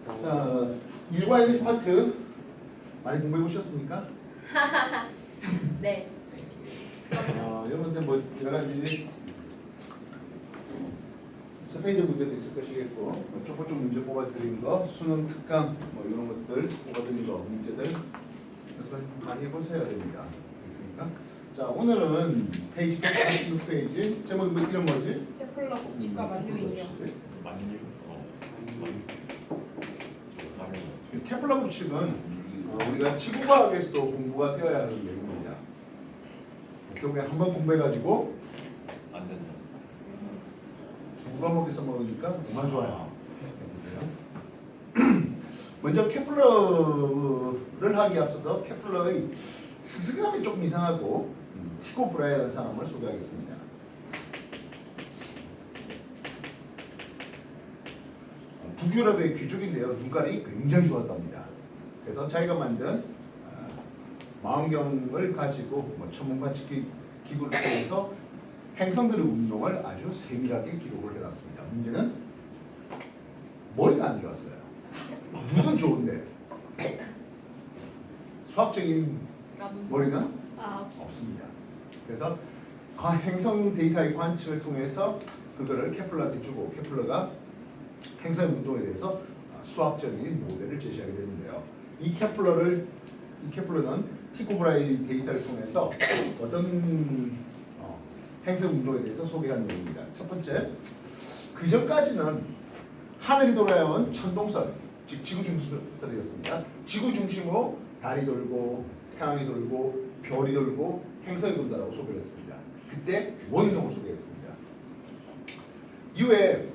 자, 일과 일의 파트 많이 공부해 보셨습니까? 네. 여러분들 뭐 여러 가지 스페인드 문제도 있을 것이겠고, 뭐 조금 문제 뽑아드린 거, 수능 특강 뭐 이런 것들 뽑아드린 거 문제들 그래서 많이 해보셔야 됩니다. 알겠습니까? 자, 오늘은 페이지 146페이지 제목이 뭐 이름 뭐지? 케플러 법칙과 만료이죠. 케플러 법칙은 우리가 지구과학에서도 공부가 되어야 하는 내용입니다. 결국에 한번 공부해가지고 안 된다. 두 과목에서 먹으니까 정말 좋아요. 보세요. 먼저 케플러를 하기에 앞서서 케플러의 스승이라면 조금 이상하고 티코 브라이라는 사람을 소개하겠습니다. 북유럽의 귀족인데요. 눈깔이 굉장히 좋았답니다. 그래서 자기가 만든 망원경을 가지고 뭐 천문관측 기구를 통해서 행성들의 운동을 아주 세밀하게 기록을 해놨습니다. 문제는 머리가 안 좋았어요. 눈은 좋은데 수학적인 머리는 없습니다. 그래서 행성 데이터의 관측을 통해서 그거를 케플러한테 주고 케플러가 행성 운동에 대해서 수학적인 모델을 제시하게 되는데요. 이 케플러는 티코 브라이 데이터를 통해서 어떤 행성 운동에 대해서 소개한 내용입니다. 첫 번째, 그 전까지는 하늘이 돌아온 천동설, 즉 지구 중심설이었습니다. 지구 중심으로 달이 돌고 태양이 돌고 별이 돌고 행성이 돈다라고 소개를 했습니다. 그때 원동을 소개했습니다. 이후에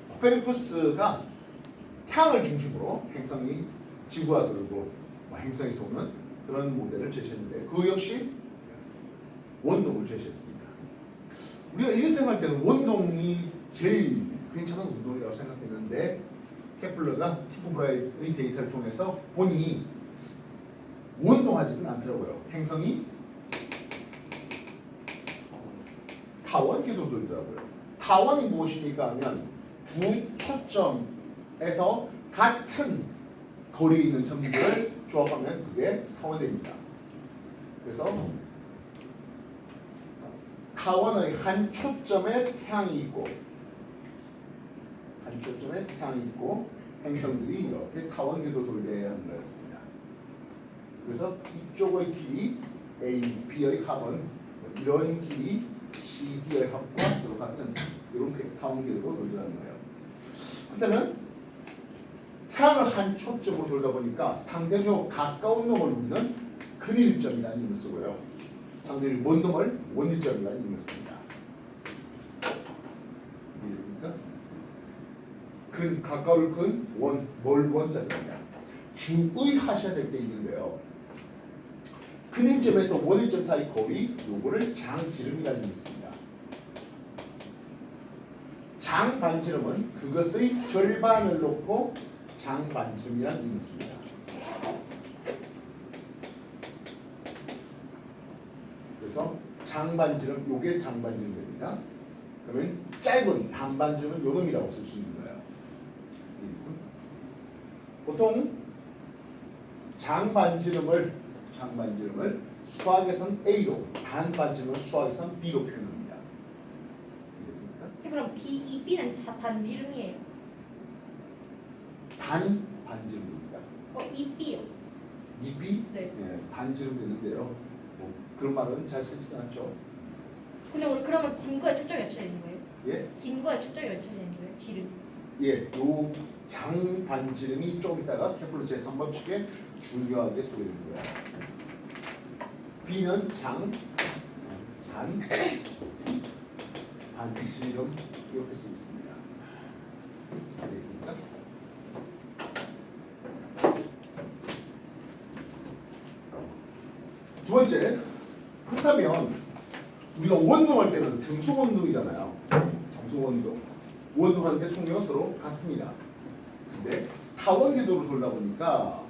코페르니쿠스가 태양을 중심으로 행성이 지구가 돌고 행성이 도는 그런 모델을 제시했는데 그 역시 원동을 제시했습니다. 우리가 일생할 때는 원동이 제일 괜찮은 운동이라고 생각했는데 케플러가 티코 브라이의 데이터를 통해서 보니 원동하지는 않더라고요. 행성이 타원궤도 돌더라고요. 타원이 무엇입니까 하면 두 초점에서 같은 거리에 있는 점들을 조합하면 그게 타원됩니다. 그래서 타원의 한 초점에 태양이 있고 행성들이 이렇게 타원궤도 돌려야 하는 거였습니다. 그래서 이쪽의 길이 A, B의 합은 이런 길이 C, D의 합과 서로 같은 이렇게 타원궤도로 돌리라는 거예요. 그렇다면 태양을 한 초점으로 돌다 보니까 상대적으로 가까운 놈을 우리는 근일점이라는 이름을 쓰고요. 상대적으로 먼 놈을 원일점이라는 이름을 씁니다. 이해됐습니까? 가까울 근, 멀 원자입니다. 주의하셔야 될 게 있는데요. 근일점에서 원일점 사이 거리, 요거를 장지름이라는 이름을 씁니다. 장반지름은 그것의 절반을 놓고 장반지름이라는 이름을 씁니다. 그래서 장반지름, 요게 장반지름 됩니다. 그러면 짧은 단반지름은 요 놈이라고 쓸 수 있는 거예요. 보통 장반지름을 수학에선 A로, 단반지름을 수학에선 B로 표현합니다. 알겠습니까? 그럼 이 B는 단지름이에요. 단반지름입니다. 이 B요. 이 B? 네. 예, 반지름 되는데요. 뭐 그런 말은 잘 쓰지도 않죠. 근데 우리 그러면 긴 거에 초점이 맞춰져 있는 거예요? 예? 긴 거에 초점이 맞춰져 있는 거예요? 지름. 예, 요 장반지름이 좀 이따가 케플러 제3법칙에 중요하게 소개되는 거야. B는 반지름 이렇게 쓰고 있습니다. 알겠습니까? 두 번째, 그렇다면 우리가 원동할 때는 등속 원동이잖아요. 등속 원동. 원동하는데 속력은 서로 같습니다. 근데 타원궤도로 돌다 보니까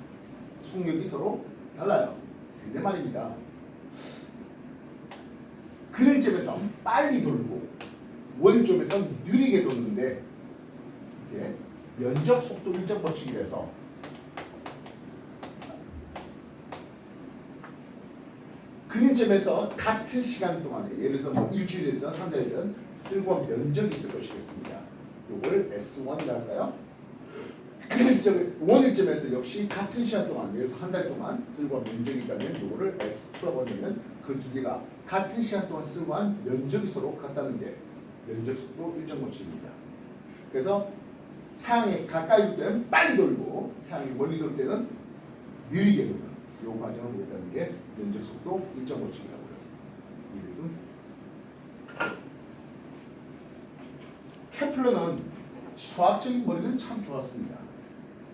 속력이 서로 달라요. 근데 말입니다. 근일점에서 빨리 돌고 원점에서 느리게 도는데 이렇게 면적 속도 일정 법칙이라서 그림점에서 같은 시간 동안에 예를 들어서 뭐 일주일이든 한 달이든 쓸고 면적이 있을 것이겠습니다. 요걸 S1이라 할까요? 원일점에서 역시 같은 시간 동안 예를 들어서 한 달 동안 쓸고 면적이 있다면 요거를 S2라고 하면 그 두 개가 같은 시간 동안 쓸고 한 면적이 서로 같다는 게 면적 속도 일정 법칙입니다. 그래서 태양에 가까이 올 때는 빨리 돌고 태양이 멀리 돌 때는 느리게 도는 이 과정을 보겠다는 게 면적 속도 일정 법칙이라고요. 이것은 케플러는 수학적인 머리는 참 좋았습니다.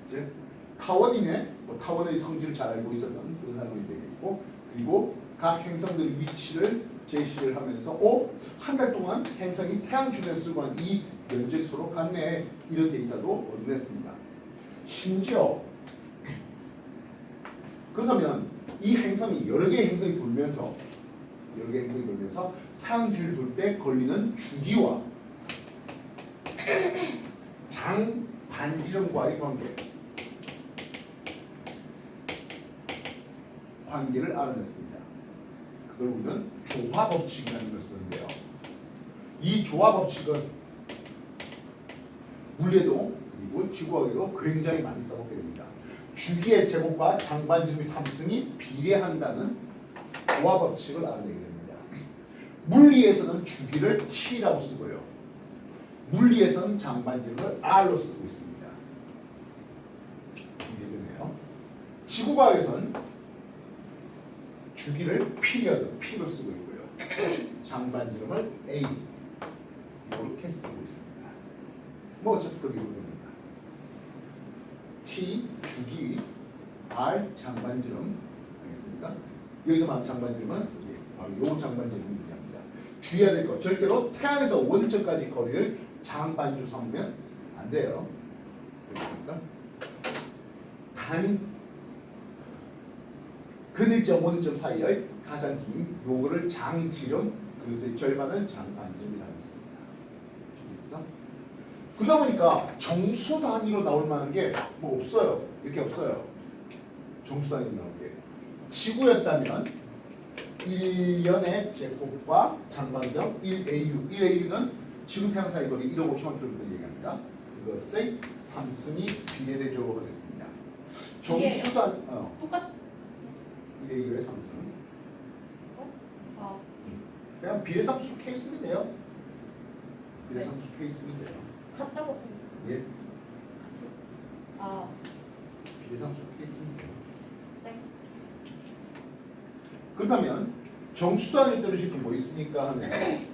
이제 타원이네, 타원의 성질을 잘 알고 있었던 그런 사람이 되겠고, 그리고 각 행성들의 위치를 제시를 하면서 한 달 동안 행성이 태양 주변에 쓰고 한 이 면적이 서로 같네, 이런 데이터도 얻어냈습니다. 심지어 그렇다면 이 행성이 여러 개의 행성이 돌면서 태양 주위를 돌 때 걸리는 주기와 장 반지름과의 관계를 알아냈습니다. 그걸 우리는 조화 법칙이라는 걸 쓰는데요. 이 조화 법칙은 물리에도 그리고 지구학에도 굉장히 많이 써먹게 됩니다. 주기의 제곱과 장반지름의 삼승이 비례한다는 조화 법칙을 알아내게 됩니다. 물리에서는 주기를 T라고 쓰고요. 물리에서는 장반지름을 R로 쓰고 있습니다. 이해되네요. 지구과학에서는 주기를 P로 쓰고 있고요. 장반지름을 A 이렇게 쓰고 있습니다. 뭐 어차피 그게 됩니다. T 주기, R 장반지름, 알겠습니까? 여기서 말하는 장반지름은 바로 요 장반지름을 얘기합니다. 주의해야 될 거, 절대로 태양에서 원점까지 거리를 장반지로 삼으면 안 돼요. 그렇습니까? 단 근일점, 원점 사이의 가장 긴 요거를 장지름, 그래서 절반을 장반지름이라고 했습니다. 알겠어? 그러다 보니까 정수 단위로 나올 만한 게 뭐 없어요. 이렇게 없어요. 정수 단위로 나올 게. 지구였다면 1년의 제곱과 장반경 1AU. 1AU는 지구 태양 사이 거리 1억 5천만 킬로미터 얘기합니다. 이것의 삼승이 비례대조 하겠습니다. 정수 단위 똑같. 1AU의 삼승. 그냥 비례상수 케이스면 돼요. 비례상수 케이스면 돼요. 같다고. 예. 아, 비례상수 케이스면 돼요. 네. 그렇다면 정수단위 떨어질 게 뭐 있습니까 하면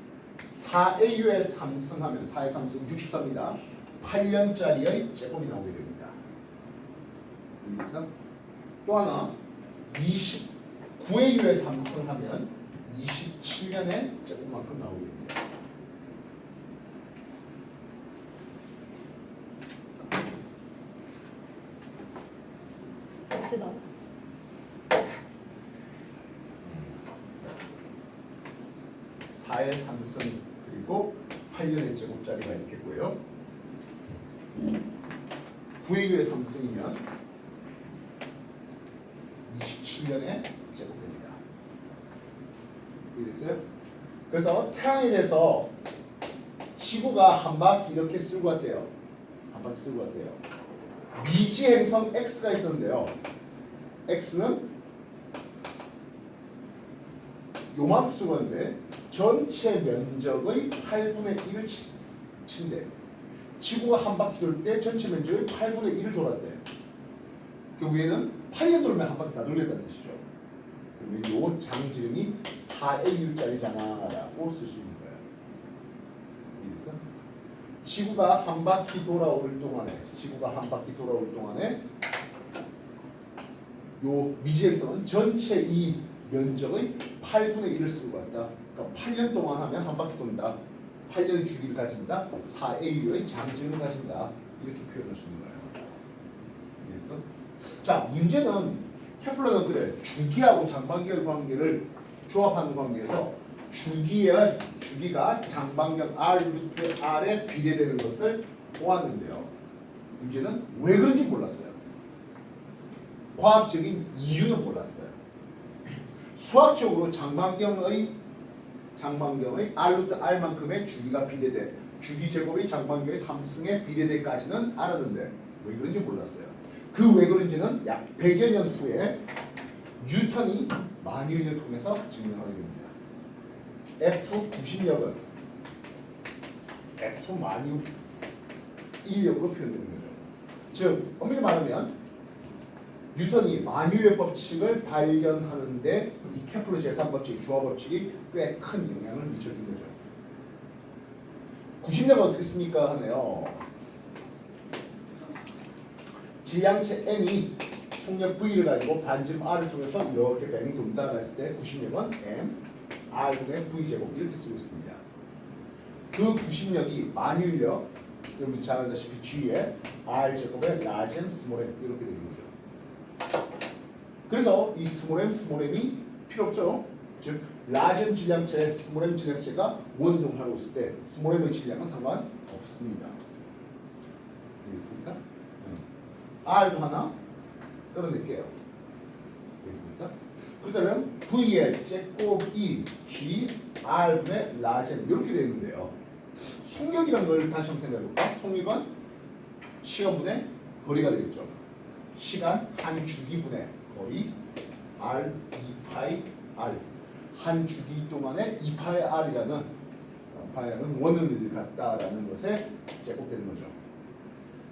4AU의 삼승하면 4의 삼승 64입니다. 8년짜리의 제곱이 나오게 됩니다. 그래서 또 하나 29AU의 삼승하면 27년의 제곱만큼 나오게 됩니다. 어떻게 4의 삼승 그리고 8년의 제곱짜리가 있겠고요. 9AU의 삼승이면 27년의 제곱입니다. 이해됐어요? 그래서 태양에 대해서 지구가 한 바퀴 이렇게 쓸고 왔대요. 한 바퀴 쓸고 왔대요. 미지 행성 X가 있었는데요. X는 요만큼 쓰고 왔는데 전체 면적의 8분의 1을 친대. 지구가 한 바퀴 돌 때 전체 면적의 8분의 1을 돌았대. 그 위에는 8년 돌면 한 바퀴 다 돌렸다는 뜻이죠. 그러면 요 장지름이 4AU짜리잖아라고 쓸 수 있는 거예요. 이해됐어? 지구가 한 바퀴 돌아올 동안에 요 미지행성은 전체 이 면적의 8분의 1을 쓰고 왔다. 그러니까 8년 동안 하면 한 바퀴 돈다. 8년의 주기를 가진다. 4AU의 장지름을 가진다. 이렇게 표현할 수 있는 거예요. 이해했어? 자, 문제는 케플러는 그래. 주기하고 장반경 관계를 조합하는 관계에서 주기가 장반경 R 루트 R에 비례되는 것을 보았는데요. 문제는 왜 그런지 몰랐어요. 과학적인 이유는 몰랐어요. 수학적으로 장반경의 R루트 R만큼의 주기가 비례돼. 주기 제곱이 장반경의 3승에 비례돼까지는 알았는데 왜 그런지 몰랐어요. 그 왜 그런지는 약 100여 년 후에 뉴턴이 만유인을 통해서 증명하게 됩니다. F 90력은 F 만유 인력으로 표현되는 거죠. 즉 엄밀히 말하면 뉴턴이 만유의 법칙을 발견하는데 이 케플러 제3법칙, 주어 법칙이 꽤 큰 영향을 미쳐준 거죠. 90력은 어떻게 씁니까 하네요. 질량체 M이 속력 V를 가지고 반지름 R을 통해서 이렇게 뱅이 돈다 했을 때 90력은 M, R분의 V제곱 이렇게 쓰고 있습니다. 그 90력이 만유인력, 여러분 잘 알다시피 G에 R제곱에 라지 스몰 M 이렇게 되는 거죠. 그래서 이 스몰 M이 필요 없죠. 즉 라지 질량체, 스몰 M 질량체가 원동하고 있을 때 스몰 M의 질량은 상관없습니다. 되겠습니까? R도 하나 끌어낼게요. 되겠습니까? 그렇다면 V의 제곱이 G R분의 라지 이렇게 되는데요. 속력이라는 걸 다시 한번 생각해볼까? 속력은 시간분의 거리가 되겠죠. 시간 한 주기분의 거리 R 2파이 R 한 주기 동안에 2파이 R이라는 방향은 원을 갖다라는 것에 제곱되는 거죠.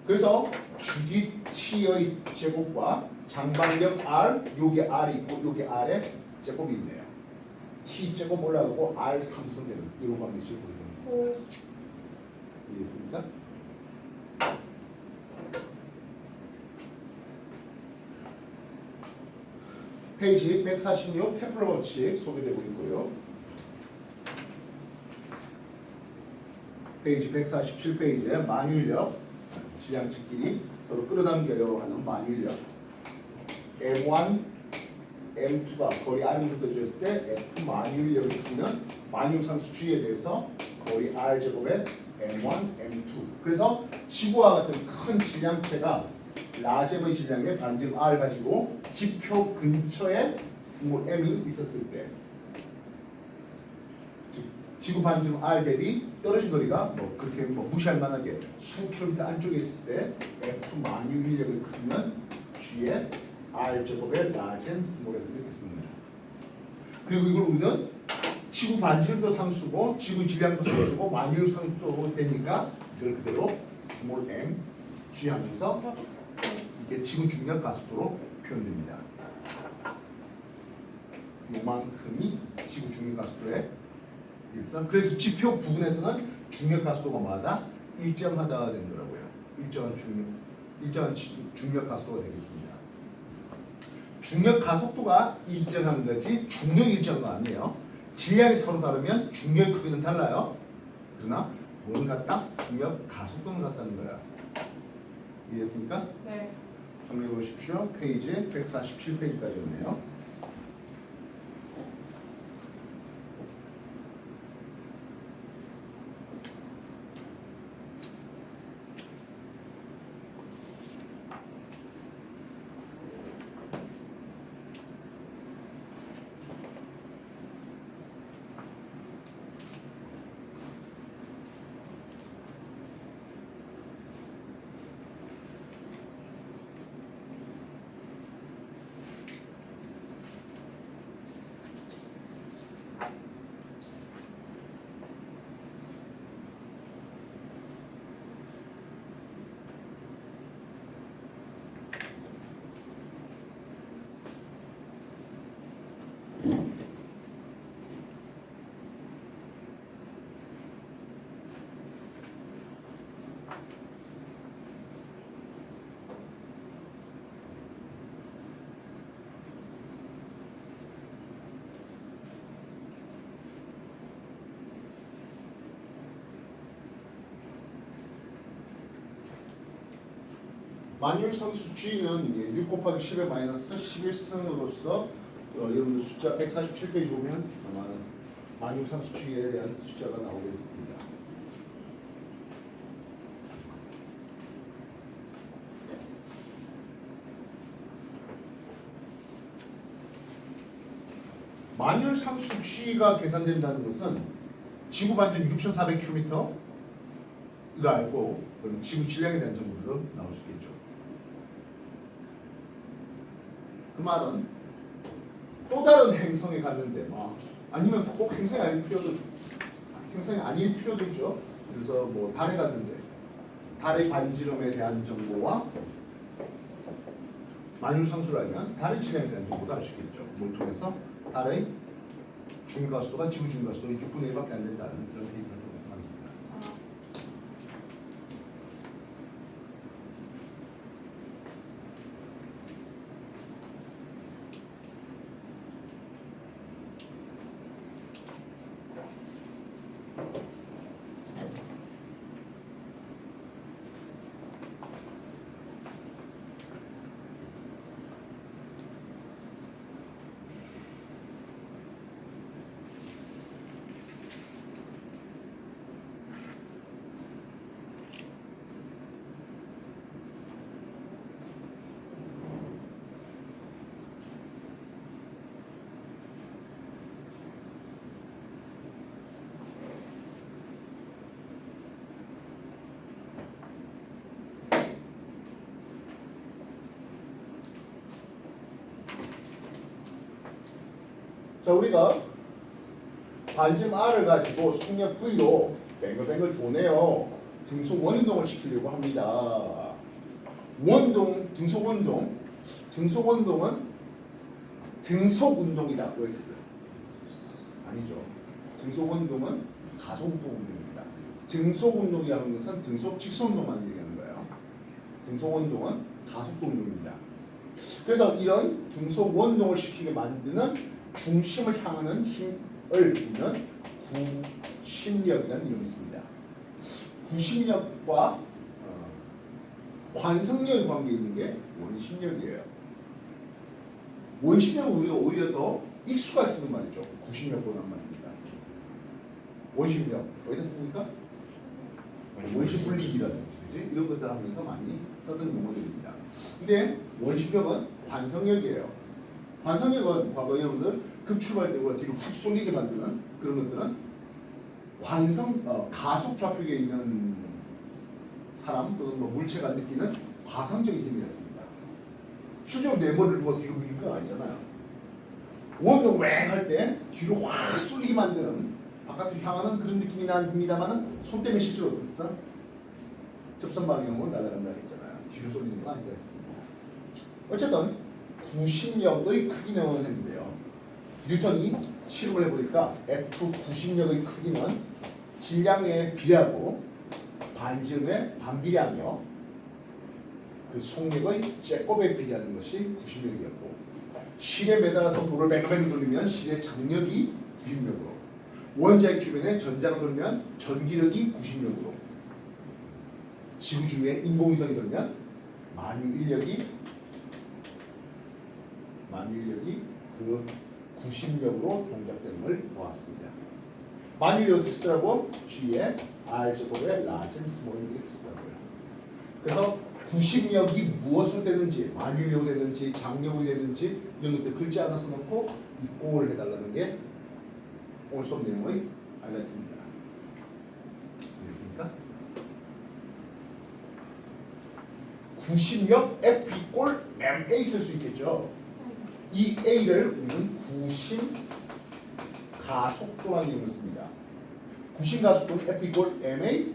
그래서 주기 T의 제곱과 장반경 R, 요게 R이 있고 요게 R의 제곱이 있네요. T 제곱 올라가고 R 3승 되는 이런 방식을 보여줍니다. 이해했습니까? 페이지 146 케플러 법칙 소개되고 있고요. 페이지 147페이지에 만유인력 질량체끼리 서로 끌어당겨요 하는 만유인력 M1, M2가 거리 R부터 줬을 때 F 만유인력을 풀면 만유상수 G에 대해서 거리 R제곱에 M1, M2 그래서 지구와 같은 큰 질량체가 라지의 질량의 반지름 R 가지고 지표 근처에 스몰 m이 있었을 때 지구 반지름 R 대비 떨어진 거리가 뭐 그렇게 뭐 무시할 만하게 수 킬로미터 안쪽에 있을 때 F 만유인력을 풀면 G에 R 제곱의 라젠 스몰 m 이렇게 쓰는 거죠. 그리고 이걸 우리는 지구 반지름도 상수고 지구 질량도 상수고 만유 상수도 되니까 이걸 그대로 스몰 m G 하면서 이게 지구 중력 가속도로 표현됩니다. 요만큼이 지구 중력 가속도의 일상. 그래서 지표 부분에서는 중력 가속도가 마다 일정하다 된 거라고요. 일정한 중력 가속도가 되겠습니다. 중력 가속도가 일정한 거지 중력 일정한 거 아니에요. 질량이 서로 다르면 중력 크기는 달라요. 그러나 뭐는 같다? 중력 가속도는 같다는 거야. 이해했습니까? 네. 정리해 보십시오. 페이지 147페이지까지였네요. 만유상수 G는 6 곱하기 10의 마이너스 11승으로서 여러분들 숫자 147페이지 보면 아마 만유상수 G에 대한 숫자가 나오겠습니다. 만열 상수 G가 계산된다는 것은 지구 반경 6,400km 이거 알고 그럼 지구 질량에 대한 정보도 나올 수 있겠죠. 그 말은 또 다른 행성에 갔는데 막 아니면 꼭 행성이 아닐 필요도 있죠. 그래서 뭐 달에 갔는데 달의 반지름에 대한 정보와 만유상수를 알면 달의 질량에 대한 정보도 알 수 있겠죠. 뭘 통해서 달의 중위가속도가 지구 중위가속도의 6분의 1밖에 안 된다는 그런 데이터를 통해서 말입니다. 자, 우리가 반지름 R을 가지고 속력 V로 뱅글뱅글 보내요. 등속 원운동을 시키려고 합니다. 원동, 등속 원동, 등속 원동은 등속 운동이다. OX 아니죠. 등속 원동은 가속 운동입니다. 등속 운동이라는 것은 등속 직선 운동만 얘기하는 거예요. 등속 원동은 가속도 운동입니다. 그래서 이런 등속 원동을 시키게 만드는 중심을 향하는 힘을 우리는 구심력이라는 이름이 있습니다. 구심력과 관성력의 관계에 있는 게 원심력이에요. 원심력은 우리가 오히려 더 익숙하게 쓰는 말이죠. 구심력보다는 말입니다. 원심력 어디다 씁니까? 원심 분리기라든지 그지? 이런 것들 하면서 많이 쓰던 용어들입니다. 근데 원심력은 관성력이에요. 관성력은 과거 여러분들 급출발되고 뒤로 훅 쏠리게 만드는 그런 것들은 가속 좌표에 있는 사람 또는 뭐 물체가 느끼는 과성적인 힘이었습니다. 실제로 내 머리를 누가 뒤로 밀는 건 아니잖아요. 원동 왱할 때 뒤로 확 쏠리게 만드는 바깥으로 향하는 그런 느낌이 납니다만은 손 때문에 실제로 어땠어? 접선 방향으로 날아간다 했잖아요. 뒤로 쏠리는 건 아니라 했습니다. 어쨌든 구심력의 크기는 했는데요. 뉴턴이 실험을 해보니까 F 구심력의 크기는 질량에 비례하고 반지름의 반비례하며 그 속력의 제곱에 비례하는 것이 구심력이었고 실에 매달아서 돌을 뱅글뱅글 돌리면 실의 장력이 구심력으로 원자핵 주변에 전자가 돌면 전기력이 구심력으로 지구 주위에 인공위성이 돌면 만유인력이 그 구심력으로 동작되는 걸 보았습니다. 만유인력 어떻게 쓰더라고? G에 R제곱에 라진 스몰 이렇게 쓰더라고요. 그래서 구심력이 무엇으로 되는지 만유인력이 되는지 장력이 되는지 이런 것들 글자 하나 써놓고 입공을 해달라는 게 오늘 수업 내용의 하이라이트입니다. 알겠습니까? 구심력 F 이꼴 MA 쓸 수 있겠죠. 이 A를 우리는 구심 가속도라는 이름을 씁니다. 구심 가속도는 F 이꼴 MA,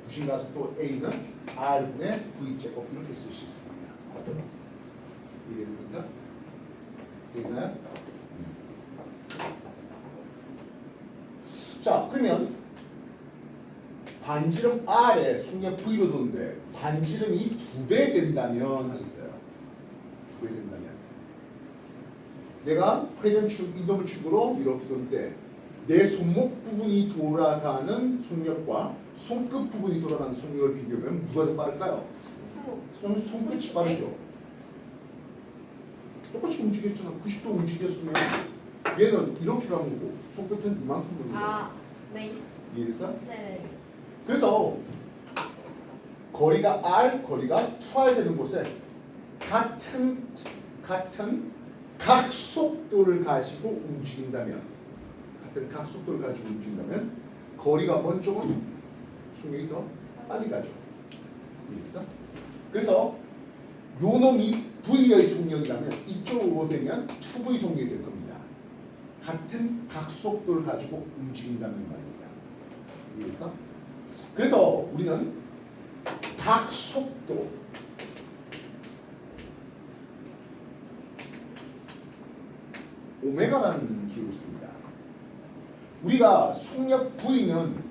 구심 가속도 A는 R분의 V제곱 이렇게 쓸 수 있습니다. 이해됐습니까? 되겠나요? 자, 그러면 반지름 R에 속력 V로 도는데 반지름이 2배 된다면 하겠어요. 2배 된다면 내가 회전축, 이동축으로 이렇게 도는데 내 손목 부분이 돌아가는 속력과 손끝 부분이 돌아가는 속력을 비교하면 누가 더 빠를까요? 손끝이 빠르죠. 똑같이 움직였잖아. 90도 움직였으면 얘는 이렇게 가는 거고 손끝은 이만큼 가는 거야. 네. 이해했어? 네. 그래서 거리가 R, 거리가 2R 되는 곳에 같은 각속도를 가지고 움직인다면, 같은 각속도를 가지고 움직인다면 거리가 먼 쪽은 속력이 더 빨리 가죠. 이해했어? 그래서 요 놈이 V의 속력이라면 이쪽으로 되면 2V 속력이 될 겁니다. 같은 각속도를 가지고 움직인다는 말입니다. 이해했어? 그래서 우리는 각속도 오메가라는 기호를 씁니다. 우리가 속력 V는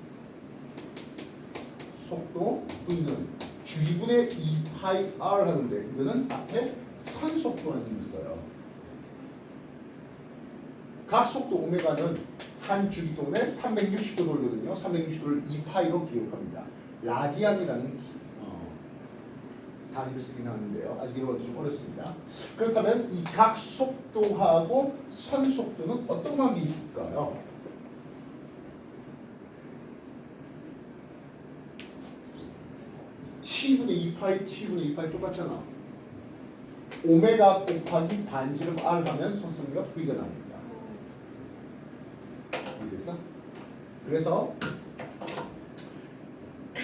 속도 V는 G분의 2파이 R 하는데 이거는 앞에 선속도라는 힘을 써요. 각속도 오메가는 한 주기동에 360도 돌거든요. 360도를 2파이로 기록합니다. 라디안이라는 단위를 쓰긴 하는데요. 아직 이런 것도 좀 어렵습니다. 그렇다면 이 각속도하고 선속도는 어떤 관계 있을까요? T분의 2파이, T분의 2파이 똑같잖아. 오메가 곱하기 반지름 R 하면 선속도가 V가 나옵니다. 이해됐어? 그래서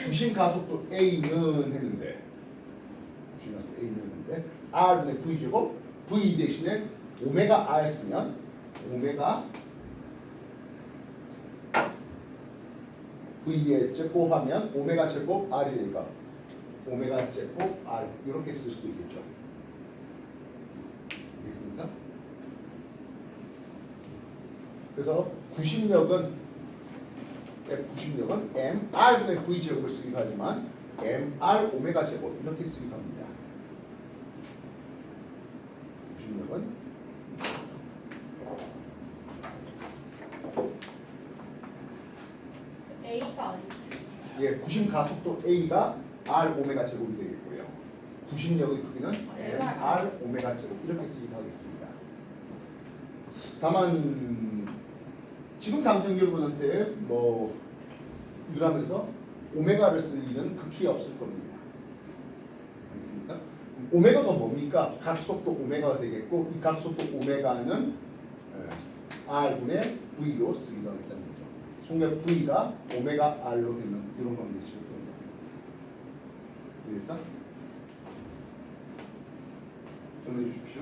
구심 가속도 A는 했는데 R분의 V제곱 V 대신에 오메가 R 쓰면 오메가 V에 제곱하면 오메가 제곱 R이 되니까 오메가 제곱 R 이렇게 쓸 수도 있겠죠. 알겠습니까? 그래서 구심력은 M R분의 V 제곱을 쓰기도 하지만 M R 오메가 제곱 이렇게 쓰기도 합니다. 구심력은 A가 아니고 구심 가속도 A가 R 오메가 제곱이 되겠고요. 구심력의 크기는 M R 오메가 제곱 이렇게 쓰기도 하겠습니다. 다만 지금 당장 여러분한테 뭐 일하면서 오메가를 쓸 일은 극히 없을 겁니다. 알겠습니까? 오메가가 뭡니까? 각속도 오메가가 되겠고 이 각속도 오메가는 R분의 V로 쓰기도 하겠다는 거죠. 속력 V가 오메가 R로 되는 이런 관계죠. 그래서 정리해 주십시오.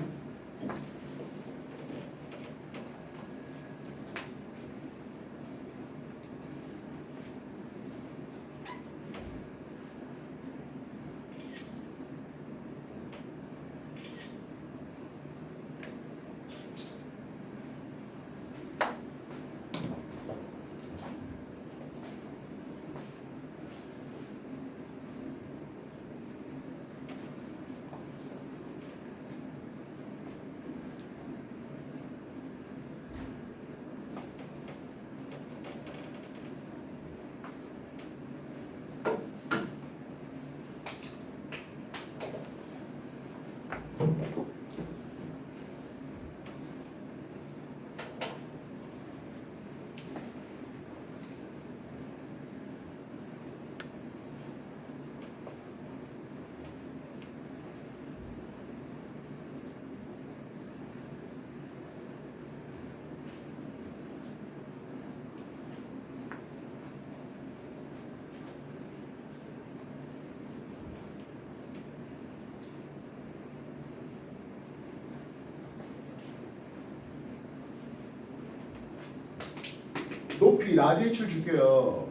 높이 라지 H를 줄게요.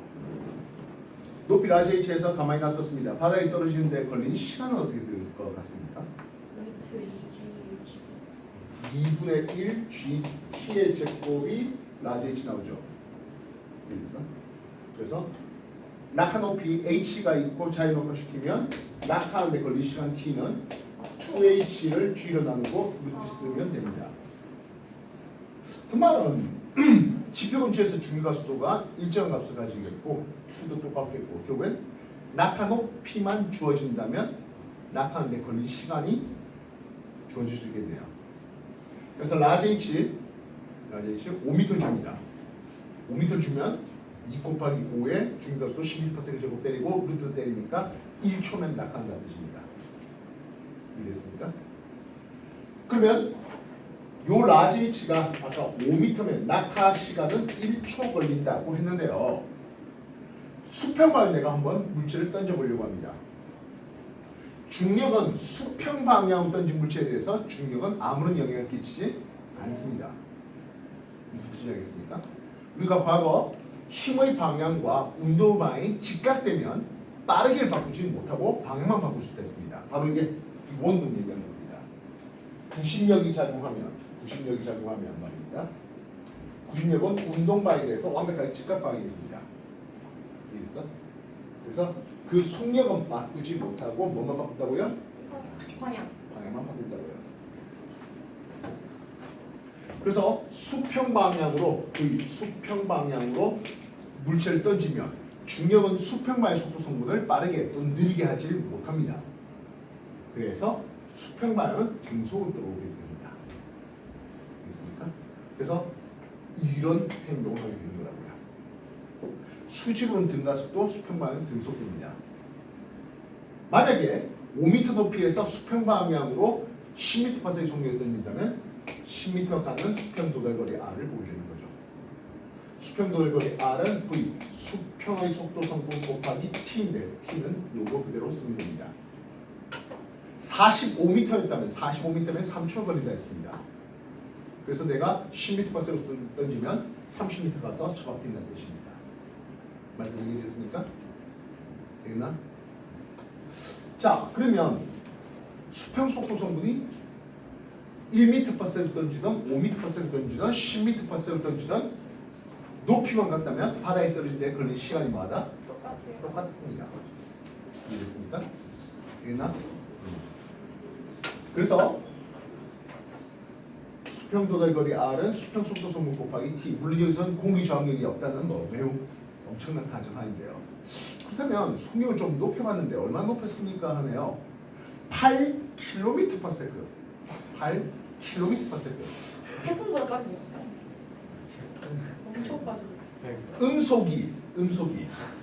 높이 라지 H에서 가만히 놔뒀습니다. 바닥에 떨어지는데 걸린 시간은 어떻게 될 것 같습니까? 2분의 1 GT의 제곱이 라지 H 나오죠. 그래서 낙하 높이 H가 있고 자유낙하 시키면 낙하하는데 걸린 시간 T는 2H를 G로 나누고 루트 쓰면 됩니다. 그 말은 지표 근처에서 중위가속도가 일정한 값을 가지겠고 T도 똑같겠고 결국엔 낙하 높이만 주어진다면 낙하하는데 걸린 시간이 주어질 수 있겠네요. 그래서 라지 H 5m 줍니다. 5m 주면 2 곱하기 5에 중위가속도 12% 제곱 때리고 루트 때리니까 1초면 낙하한다는 뜻입니다. 이해됐습니까? 그러면 요 라지 H가 아까 5m면 낙하 시간은 1초 걸린다고 했는데요. 수평방향 내가 한번 물체를 던져보려고 합니다. 중력은 수평 방향으로 던진 물체에 대해서 중력은 아무런 영향을 끼치지 않습니다. 무슨 뜻인지 알겠습니까? 우리가 과거 힘의 방향과 운동 방향이 직각되면 빠르게 바꾸지 못하고 방향만 바꿀 수 있습니다. 바로 이게 원동 얘기하는 겁니다. 구심력이 작용하면 말입니다. 구심력은 운동 방향에 대해서 완벽하게 직각 방향입니다. 이해했어? 그래서 그 속력은 바꾸지 못하고 뭐만 바꾼다고요? 방향만 바꾼다고요. 그래서 수평 방향으로 물체를 던지면 중력은 수평 방향 속도 성분을 빠르게 또 느리게 하지 못합니다. 그래서 수평 방향은 등속으로 들어오게 됩니다. 알겠습니까? 그래서 이런 행동을 하게 되는 거라고요. 수직으로는 등가속도, 수평 방향은 등속입니다. 만약에 5m 높이에서 수평 방향으로 10m/s의 속력을 던진다면 10m 가는 수평 도달거리 R을 보게 되는 거죠. 수평 도달거리 R은 V, 수평의 속도 성분 곱하기 T인데 T는 요거 그대로 쓰면 됩니다. 45m였다면 3초가 걸린다 했습니다. 그래서 내가 10m/s로 던지면 30m 가서 처박힌다는 뜻입니다. 말씀 이해됐습니까? 되겠나? 자, 그러면 수평 속도 성분이 1m/s로 던지던 5m/s로 던지던 10m/s로 던지던 높이만 같다면 바다에 떨어질 때 걸리는 시간이 마다 똑같습니다. 이해됐습니까? 되겠나? 그래서 수평 도달거리 R은 수평 속도 성분 곱하기 T. 물론 여기서는 공기 저항력이 없다는 매우 엄청난 가정하인데요. 그렇다면 속력을 좀 높여봤는데 얼마나 높였습니까 하네요. 8km/s. 8km/s. 태풍보다 빠르네요. 엄청 빠르네. 음속이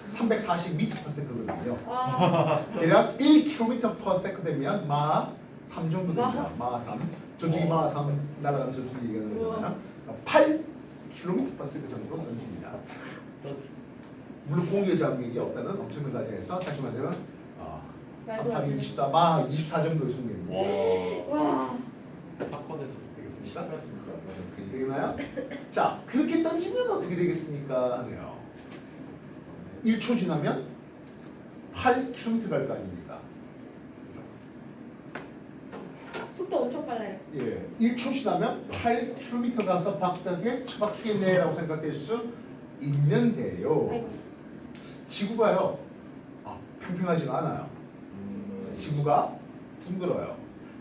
340m/s거든요. 와. 대략 1km/s 되면 마 3 정도 됩니다. 마 3. 전투기 마 3 날아가는 전투기 얘기하는 거잖아요. 8km/s 정도 던집니다. 물론 공기의 저항력이 없다는 엄청난 가정에서 다시 말하면 3, 24, 마 24 정도의 속력입니다. 와. 사건에서 되겠습니까? 되겠나요? 자, 그렇게 던지면 어떻게 되겠습니까? 하네요. 1초 지나면 8km 갈 거 아닙니까? 속도 엄청 빨라요. 예, 1초 지나면 8km 가서 바닥에 처박히겠네라고 생각될 수 있는데요. 아이고. 지구가요, 평평하지가 않아요. 지구가 둥글어요.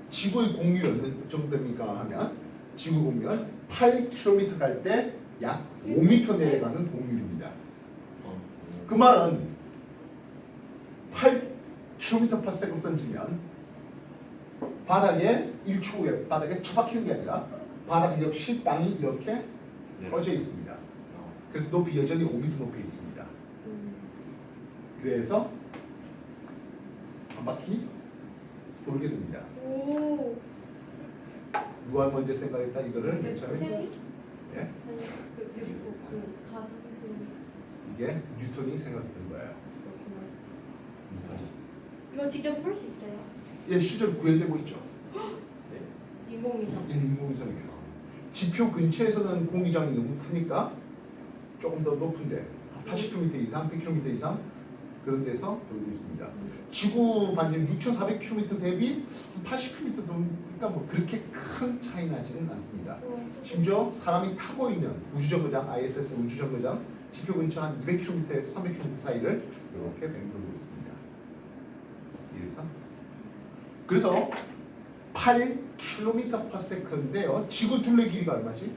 지구의 공률이 어느 정도 됩니까 하면 지구 공률은 8km 갈 때 약 5m 내려가는 공률입니다. 그 말은 8km/s로 던지면 바닥에 1초 후에 바닥에 처박히는 게 아니라 바닥 역시 땅이 이렇게 꺼져 있습니다. 그래서 높이 여전히 5m 높이에 있습니다. 그래서 한 바퀴 돌게 됩니다. 오. 누가 먼저 생각했다 이거를 맨 처음에? 태리? 예? 아니 그 가상술. 이게 뉴턴이 생각했던 거예요. 뉴턴이. 이거 직접 풀 수 있어요? 예, 실제로 구현되고 있죠. 인공위성. 예, 인공위성이에요. 지표 근처에서는 공기장이 너무 크니까 조금 더 높은데 80km 이상, 100km 이상 그런 데서 돌고 있습니다. 지구 반경 6,400km 대비 80km 그러니까 뭐 그렇게 큰 차이 나지는 않습니다. 심지어 사람이 타고 있는 우주정거장 ISS 우주정거장 지표 근처 한 200km에서 300km 사이를 이렇게 맴돌고 있습니다. 이해했어? 그래서 8km/s인데요. 지구 둘레 길이가 얼마지?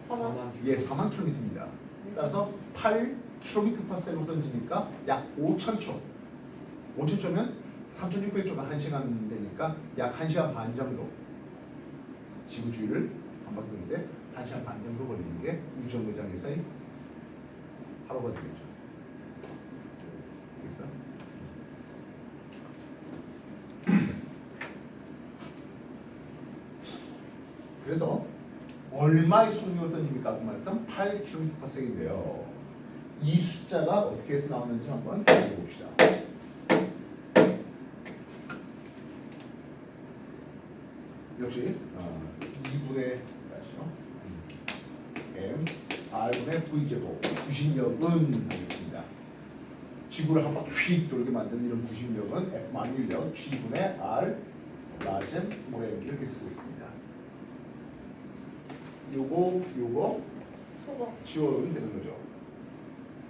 4만. 예, 4만 km입니다. 따라서 8km/s로 던지니까 약 5,000초. 5,000초면 3,600초가 1시간 되니까 약 1시간 반 정도 지구 주위를 한 바퀴 도는데 1시간 반 정도 걸리는 게 우주정거장에서의 하루가 되겠죠. 그래서 그래서 얼마의 속력을 던집니까? 그 말은 8km/s인데요. 이 숫자가 어떻게 해서 나오는지 한번 봅시다. 역시 2분의 m r분의 v제곱 구식력은 하겠습니다. 지구를 한 바퀴 휙 돌게 만드는 이런 구식력은 F 만유력 G분의 R 라젠 스몰 m 이렇게 쓰고 있습니다. 요거 저거. 지워면 되는 거죠.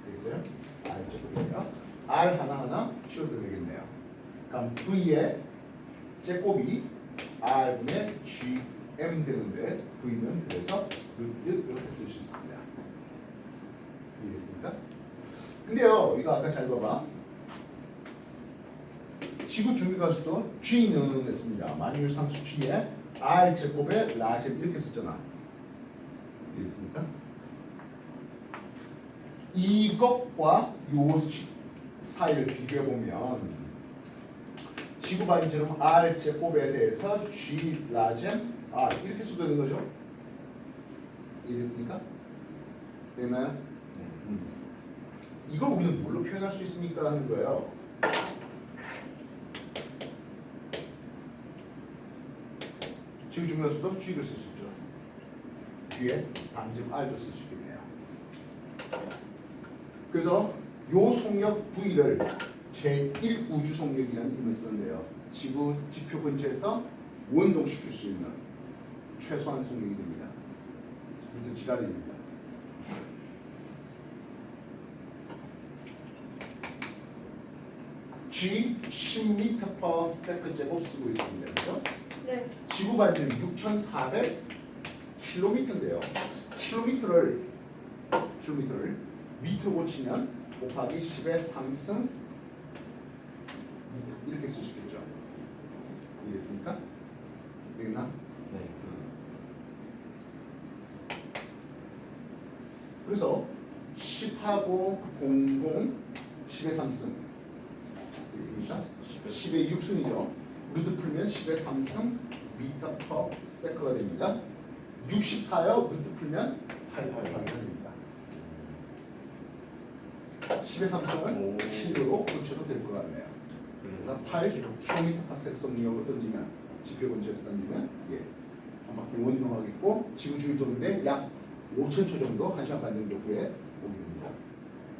됐어요? R 제곱이에요. R 하나하나 지워도 되겠네요. 그럼 V의 제곱이 R분의 GM 되는데 V는 그래서 루트 이렇게 쓸 수 있습니다. 이해됐습니까? 근데요, 이거 아까 잘 봐봐. 지구 중위가속도 G는 했습니다. 만유일상수 G에 R 제곱에 라젠 이렇게 썼잖아. 이해됐습니까? 이것과 요 사이를 비교해 보면 지구 반지름 R 제곱에 대해서 G 라젠 R 이렇게 써도 되는 거죠? 이해됐습니까? 되나요? 이걸 우리는 뭘로 표현할 수 있습니까? 하는 거예요. 지구 중에서도 G를 쓸 수 있죠. 뒤에 반지름 R도 쓸 수 있겠네요. 그래서 요 속력 V를 제1 우주 속력이라는 이름을 쓰는데요. 지구 지표 근처에서 원동시킬 수 있는 최소한 속력이 됩니다. 이것도 지랄입니다. G 10m/s 제곱 쓰고 있습니다. 그렇죠? 네. 지구 반지름 6,400km인데요. 킬로미터를 미터로 고치면 곱하기 10의 3승 이렇게 쓸 수 있겠죠. 이해됐습니까? 되겠나? 네. 그래서 10하고 00 10의 3승 되겠습니까? 10의 6승이죠. 루트 풀면 10의 3승 미터 퍼 세컨가 됩니다. 64요. 루트 풀면 8가 됩니다. 10의 3승을 k로 고쳐도 될 것 같네요. 그래서 8km/s 속력으로 던지면 지표 근처에서 던지면 한 바퀴 원동하겠고 지구 주위 도는데 약 5,000초 정도 1시간 반 정도 후에 오게 됩니다.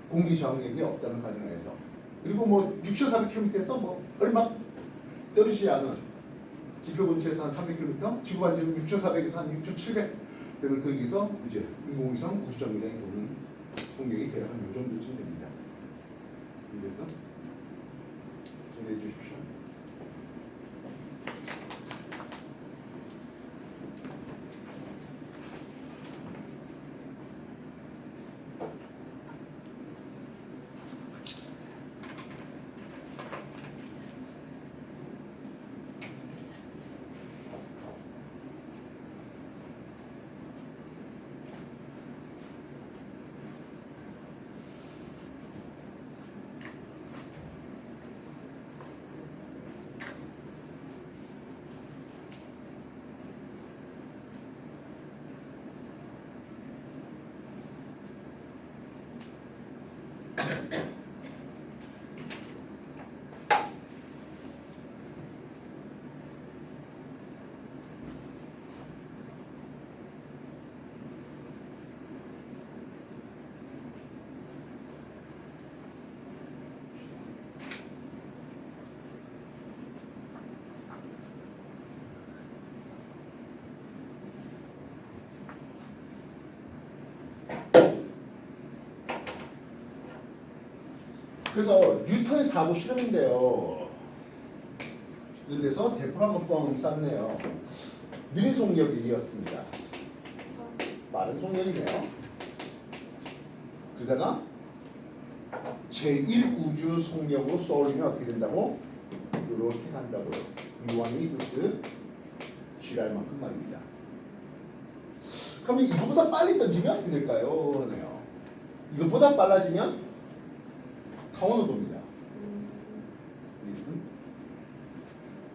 공기 저항력이 없다는 가정하에서 그리고 뭐 6,400km에서 뭐 얼마 떨어지지 않은 지표 근처에서 한 300km, 지구 반지름 6,400에서 한 6,700 되는 거기서 이제 인공위성 우주정거장이 도는 속력이 대략 한 이 정도쯤 됩니다. 이래서 정리해 주십시오. 그래서 뉴턴의 사고 실험인데요. 이런 데서 대포를 한번 뻥 쌌네요. 느린 속력 1이었습니다. 빠른 속력이네요. 그러다가 제1 우주 속력으로 쏘리면 어떻게 된다고? 이렇게 간다고요. 유황이 그 지랄만큼 말입니다. 그러면 이거보다 빨리 던지면 어떻게 될까요? 네요. 이것보다 빨라지면 타원으로 돕니다.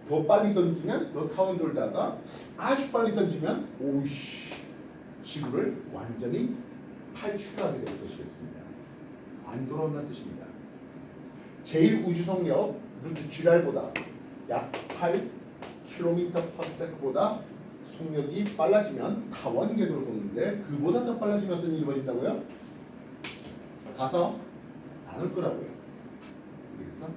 더 빨리 던지면 더 타원 돌다가 아주 빨리 던지면 오이씨 지구를 완전히 탈출하게 될 것이겠습니다. 안 돌아온다는 뜻입니다. 제일 우주 속력 루트 GR보다 약 8km/s보다 속력이 빨라지면 타원 궤도로 도는데 그보다 더 빨라지면 어떤 일이 벌어진다고요? 가서 안 올 거라고요. 그래서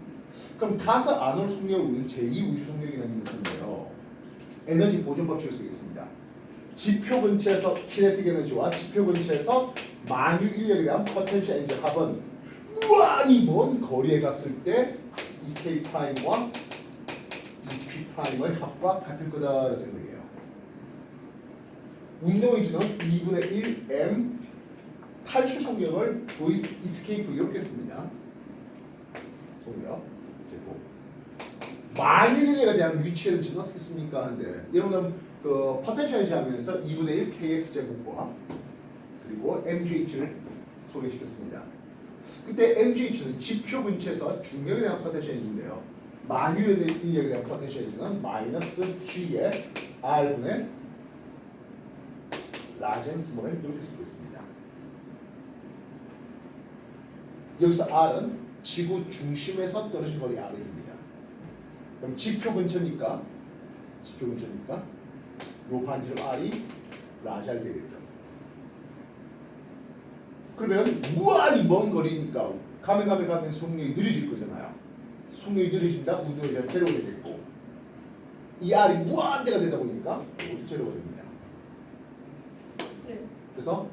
그럼 가서 안 올 속력을 우리는 제2 우주 속력이라는 것을 쓴대요. 에너지 보존 법칙을 쓰겠습니다. 지표 근처에서 키네틱 에너지와 지표 근처에서 만유 인력에 대한 포텐셜 에너지 합은 무한히 먼 거리에 갔을 때 이 K 프라임과 이 P 프라임의 합과 같을 거다라는 생각이에요. 운동의지는 2분의 1 m 탈출 속력을 V 이스케이프 이렇게 씁니다. 속력 제곱 만유 인력에 대한 위치 에너지는 어떻게 씁니까? 하는데 여러분은 그 포텐셜 에너지 하면서 2분의 1 kx 제곱과 그리고 mgh를 소개시켰습니다. 그때 mgh는 지표 근처에서 중력에 대한 포텐셜 에너지인데요. 만유 인력에 대한 포텐셜 에너지는 마이너스 g의 r분의 라지 m 스몰을 이렇게 쓰고 있습니다. 여기서 r은 지구 중심에서 떨어진 거리 r입니다. 그럼 지표 근처니까 요 반지름 r이 라지 r 되겠죠. 그러면 무한히 먼 거리니까 가면 속력이 느려질 거잖아요. 속력이 느려진다, 운동이 제로가 되겠고 이 r이 무한대가 되다 보니까 모두 제로가 됩니다. 네. 그래서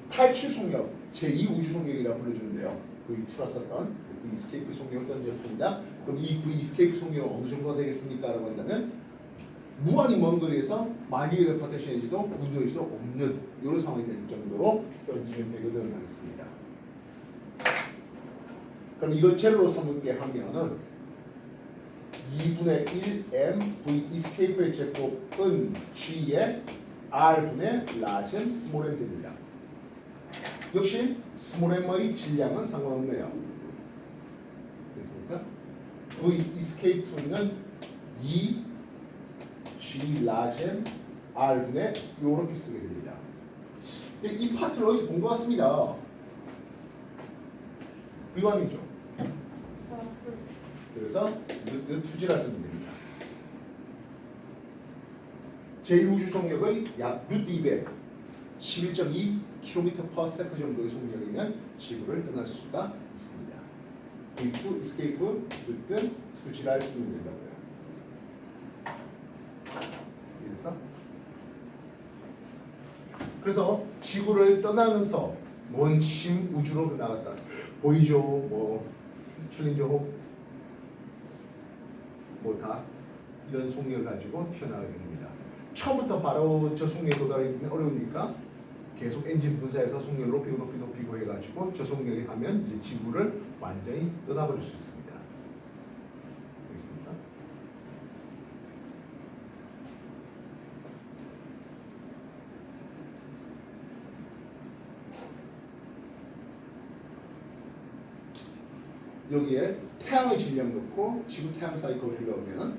탈출 속력, 제2 우주 속력이라고 불러주는데요. V2라 썼던 V 이스케이프 속력을 던졌습니다. 그럼 이 V 이스케이프 속력은 어느 정도가 되겠습니까? 라고 한다면 무한히 먼 거리에서 만유의 포텐셜 에너지도 운동에서도 없는 이런 상황이 될 정도로 던지면 되거든 하겠습니다. 그럼 이걸 제로로 삼게 하면은 2분의 1 m v 이스케이프의 제곱은 g의 r분의 라지 m 스몰 m 됩니다. 역시 스몰 m의 질량은 상관없네요. 됐습니까? v 이스케이프는 2 G 라지 m R분의 요렇게 쓰게 됩니다. 이 파트를 어디서 본 것 같습니다. 위반이죠. 그래서 투지라 쓰면 됩니다. 제2우주 속력의 약 루트 200 11.2 km/s 정도의 속력이면 지구를 떠날 수가 있습니다. V2 escape 루트 투지라 쓰면 된다고요. 그래서 지구를 떠나면서 먼 우주로 나갔다. 보이죠? 뭐 챌린저 뭐 다 이런 속력을 가지고 튀어나가게 됩니다. 처음부터 바로 저 속력에 도달하기는 어려우니까 계속 엔진 분사해서 속력을 높이고 해가지고 저 속력에 가면 이제 지구를 완전히 떠나버릴 수 있습니다. 알겠습니까? 여기에 태양의 질량 넣고 지구 태양 사이 거리를 넣으면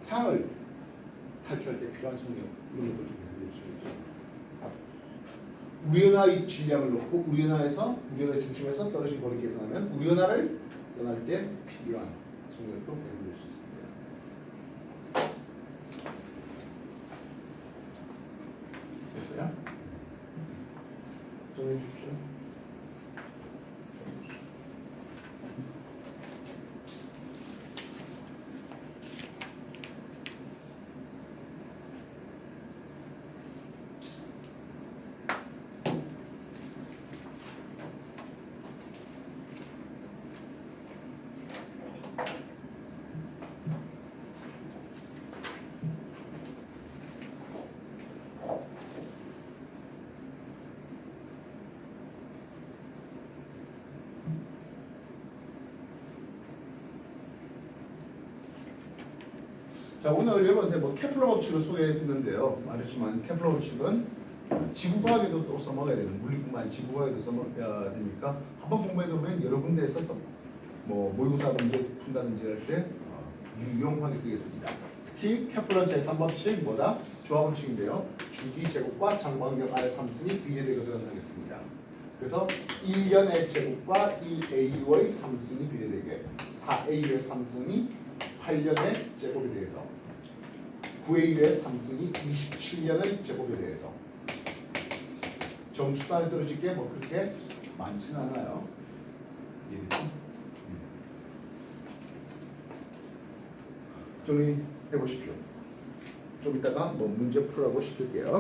태양을 탈출할 때 필요한 속력 이런 것들 계산될 수 있죠. 우리은하의 질량을 넣고 우리은하 중심에서 떨어진 거리 계산하면 우리은하를 떠날 때 필요한 속력도 계산될 수 있습니다. 됐어요? 정해 주십시오. 자, 오늘 여러분한테 뭐 케플러 법칙을 소개했는데요. 말했지만 케플러 법칙은 지구과학에도 또 써먹어야 되는 물리뿐만 아니라 지구과학에도 써먹어야 되니까 한번 공부해두면 여러 군데에서 뭐 모의고사 문제 푼다든지 할 때 유용하게 쓰겠습니다. 특히 케플러 제3법칙 뭐다? 주화법칙인데요. 주기 제곱과 장방경 R의 3승이 비례되거든 하겠습니다. 그래서 1년의 제곱과 1AU의 3승이 비례되게 4AU의 3승이 8년의 제곱에 대해서 9AU의 3승이 27년의 제곱에 대해서 정수단에 떨어질 게 뭐 그렇게 많지는 않아요. 이해됐어? 정리해 보십시오. 좀 이따가 뭐 문제 풀라고 시킬게요.